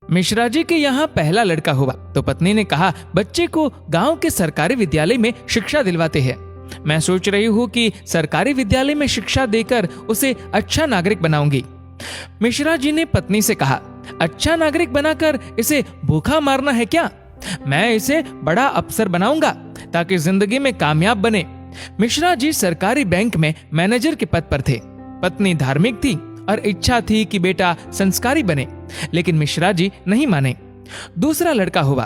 मिश्रा जी के यहाँ पहला लड़का हुआ तो पत्नी ने कहा, बच्चे को गांव के सरकारी विद्यालय में शिक्षा दिलवाते हैं। मैं सोच रही हूँ कि सरकारी विद्यालय में शिक्षा देकर उसे अच्छा नागरिक बनाऊंगी। मिश्रा जी ने पत्नी से कहा, अच्छा नागरिक बनाकर इसे भूखा मारना है क्या? मैं इसे बड़ा अफसर बनाऊंगा ताकि जिंदगी में कामयाब बने। मिश्रा जी सरकारी बैंक में मैनेजर के पद पर थे। पत्नी धार्मिक थी और इच्छा थी कि बेटा संस्कारी बने, लेकिन मिश्रा जी नहीं माने। दूसरा लड़का हुआ।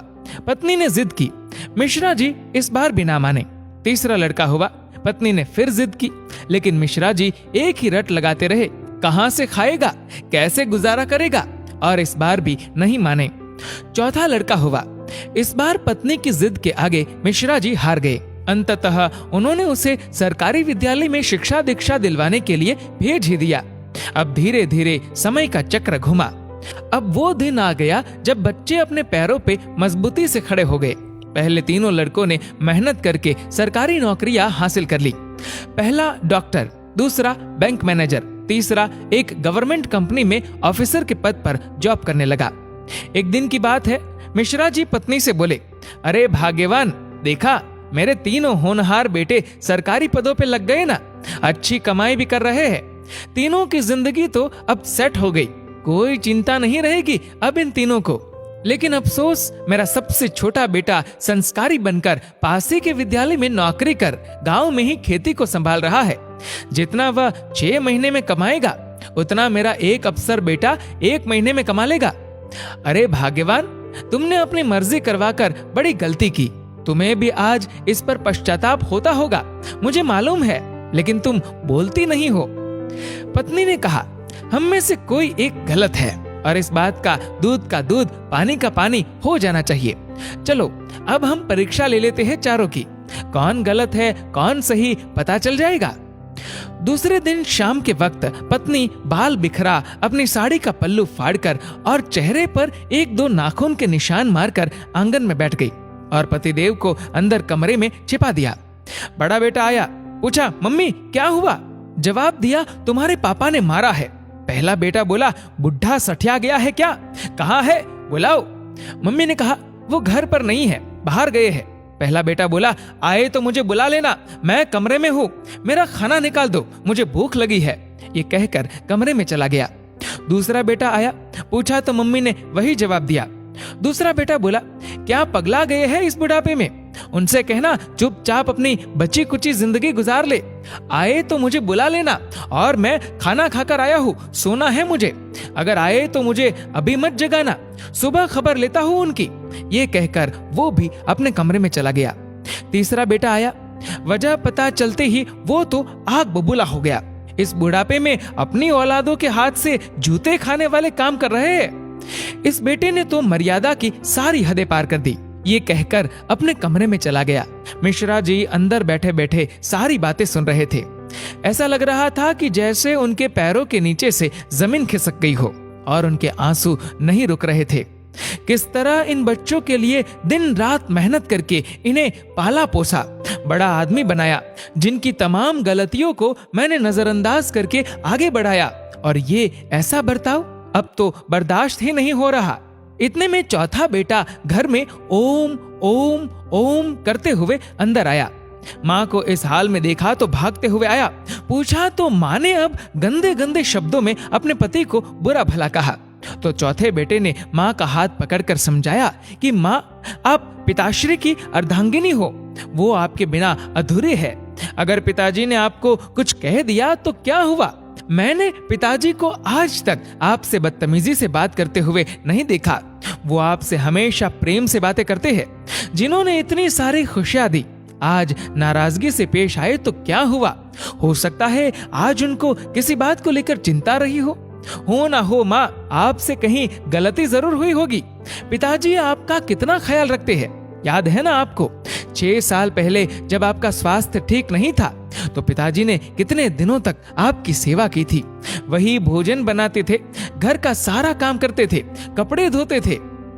पत्नी ने जिद की। मिश्रा जी इस बार भी ना माने। तीसरा लड़का हुआ। पत्नी ने फिर जिद की, लेकिन मिश्रा जी एक ही रट लगाते रहे, कहां से खाएगा, कैसे गुजारा करेगा, और इस बार भी नहीं माने। चौथा लड़का हुआ। इस बार पत्नी की जिद के आगे मिश्रा जी हार गए। अंततः उन्होंने उसे सरकारी विद्यालय में शिक्षा दीक्षा दिलवाने के लिए भेज ही दिया। अब धीरे धीरे समय का चक्र घुमा। अब वो दिन आ गया जब बच्चे अपने पैरों पे मजबूती से खड़े हो गए। पहले तीनों लड़कों ने मेहनत करके सरकारी नौकरियां हासिल कर ली। पहला डॉक्टर, दूसरा बैंक मैनेजर, तीसरा एक गवर्नमेंट कंपनी में ऑफिसर के पद पर जॉब करने लगा। एक दिन की बात है, मिश्रा जी पत्नी से बोले, अरे भाग्यवान, देखा मेरे तीनों होनहार बेटे सरकारी पदों पे लग गए ना, अच्छी कमाई भी कर रहे हैं। तीनों की जिंदगी तो अब सेट हो गई, कोई चिंता नहीं रहेगी अब इन तीनों को। लेकिन अफसोस, मेरा सबसे छोटा बेटा संस्कारी बनकर पास ही के विद्यालय में नौकरी कर गांव में ही खेती को संभाल रहा है। जितना वह 6 महीने में कमाएगा उतना मेरा एक अफसर बेटा 1 महीने में कमा लेगा। अरे भाग्यवान, तुमने अपनी मर्जी करवाकर बड़ी गलती की। तुम्हें भी आज इस पर पश्चाताप होता होगा, मुझे मालूम है, लेकिन तुम बोलती नहीं हो। पत्नी ने कहा, हम में से कोई एक गलत है और इस बात का दूध पानी का पानी हो जाना चाहिए। चलो अब हम परीक्षा ले लेते हैं चारों की, कौन गलत है कौन सही पता चल जाएगा। दूसरे दिन शाम के वक्त पत्नी बाल बिखरा अपनी साड़ी का पल्लू फाड़कर और चेहरे पर 1-2 नाखून के निशान मारकर आंगन में बैठ गई और पतिदेव को अंदर कमरे में छिपा दिया। बड़ा बेटा आया, पूछा, मम्मी क्या हुआ? जवाब दिया, तुम्हारे पापा ने मारा है। पहला बेटा बोला, बुढ़ा सठिया गया है क्या? कहाँ है, बुलाओ। मम्मी ने कहा, वो घर पर नहीं है, बाहर गए हैं। पहला बेटा बोला, आए तो मुझे बुला लेना, मैं कमरे में हूँ, मेरा खाना निकाल दो, मुझे भूख लगी है। ये कहकर कमरे में चला गया। दूसरा बेटा आया, पूछा तो मम्मी ने वही जवाब दिया। दूसरा बेटा बोला, क्या पगला गए हैं इस बुढ़ापे में? उनसे कहना चुपचाप अपनी बची कुची जिंदगी गुजार ले। आए तो मुझे बुला लेना, और मैं खाना खाकर आया हूँ, सोना है मुझे। अगर आए तो मुझे अभी मत जगाना, सुबह खबर लेता हूँ उनकी। ये कहकर वो भी अपने कमरे में चला गया। तीसरा बेटा आया। वजह पता चलते ही वो तो आग बबूला हो गया। इस बुढ़ापे में अपनी औलादों के हाथ से जूते खाने वाले काम कर रहे हैं। इस बेटे ने तो मर्यादा की सारी हदें पार कर दी। ये कहकर अपने कमरे में चला गया। मिश्रा जी अंदर बैठे बैठे सारी बातें सुन रहे थे। ऐसा लग रहा था कि जैसे उनके पैरों के नीचे से जमीन खिसक गई हो और उनके आंसू नहीं रुक रहे थे। किस तरह इन बच्चों के लिए दिन रात मेहनत करके इन्हें पाला पोसा, बड़ा आदमी बनाया, जिनकी तमाम गलतियों को मैंने नजरअंदाज करके आगे बढ़ाया, और ये ऐसा बर्ताव अब तो बर्दाश्त ही नहीं हो रहा। इतने में चौथा बेटा घर में ओम ओम ओम करते हुए अंदर आया। माँ को इस हाल में देखा तो भागते हुए आया। पूछा तो माँ ने अब गंदे गंदे शब्दों में अपने पति को बुरा भला कहा। तो चौथे बेटे ने माँ का हाथ पकड़कर समझाया कि माँ, आप पिताश्री की अर्धांगिनी हो, वो आपके बिना अधूरे है। अगर पिताजी ने आपको कुछ कह दिया तो क्या हुआ? मैंने पिताजी को आज तक आपसे बदतमीजी से बात करते हुए नहीं देखा। वो आपसे हमेशा प्रेम से बातें करते हैं। जिन्होंने इतनी सारी खुशियां दी, आज नाराजगी से पेश आए तो क्या हुआ? हो सकता है आज उनको किसी बात को लेकर चिंता रही हो ना हो माँ, आपसे कहीं गलती जरूर हुई होगी। पिताजी आपका कितना ख्याल रखते हैं, याद है ना आपको? 6 साल पहले जब आपका स्वास्थ्य ठीक नहीं था तो पिताजी ने कितने दिनों तक आपकी सेवा की थी। वही भोजन बनाते थे, घर का सारा काम करते थे, कपड़े धोते थे।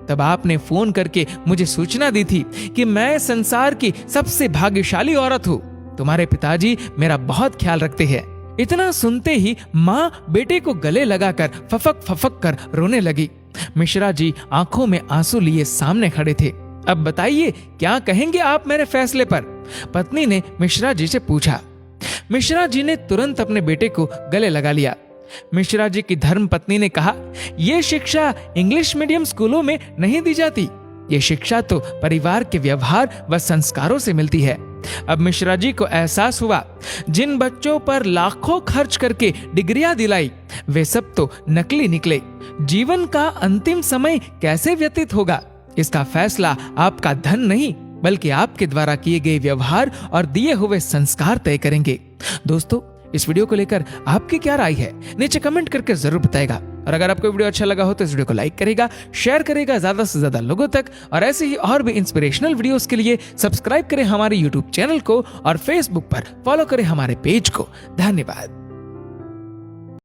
तब आपने फोन करके मुझे सूचना दी थी कि मैं संसार की सबसे भाग्यशाली औरत हूँ। तुम्हारे पिताजी मेरा बहुत ख्याल रखते हैं। इतना सुनते ही माँ बेटे को गले लगाकर फफक फफक कर रोने लगी। मिश्रा जी आंखों में आंसू लिए सामने खड़े थे। अब बताइए, क्या कहेंगे आप मेरे फैसले पर? पत्नी ने मिश्रा जी से पूछा। मिश्रा जी ने तुरंत अपने बेटे को गले लगा लिया। मिश्रा जी की धर्म पत्नी ने कहा, यह शिक्षा इंग्लिश मीडियम स्कूलों में नहीं दी जाती। ये शिक्षा तो परिवार के व्यवहार व संस्कारों से मिलती है। अब मिश्रा जी को एहसास हुआ, जिन बच्चों पर लाखों खर्च करके डिग्रियां दिलाई, वे सब तो नकली निकले। जीवन का अंतिम समय कैसे व्यतीत होगा, इसका फैसला आपका धन नहीं, बल्कि आपके द्वारा किए गए व्यवहार और दिए हुए संस्कार तय करेंगे। दोस्तों, इस वीडियो को लेकर आपकी क्या राय है, नीचे कमेंट करके जरूर बताएगा। और अगर आपको वीडियो अच्छा लगा हो तो इस वीडियो को लाइक करेगा, शेयर करेगा ज्यादा से ज्यादा लोगों तक, और ऐसे ही और भी इंस्पिरेशनल वीडियोस के लिए सब्सक्राइब करें हमारे यूट्यूब चैनल को और फेसबुक पर फॉलो करें हमारे पेज को। धन्यवाद।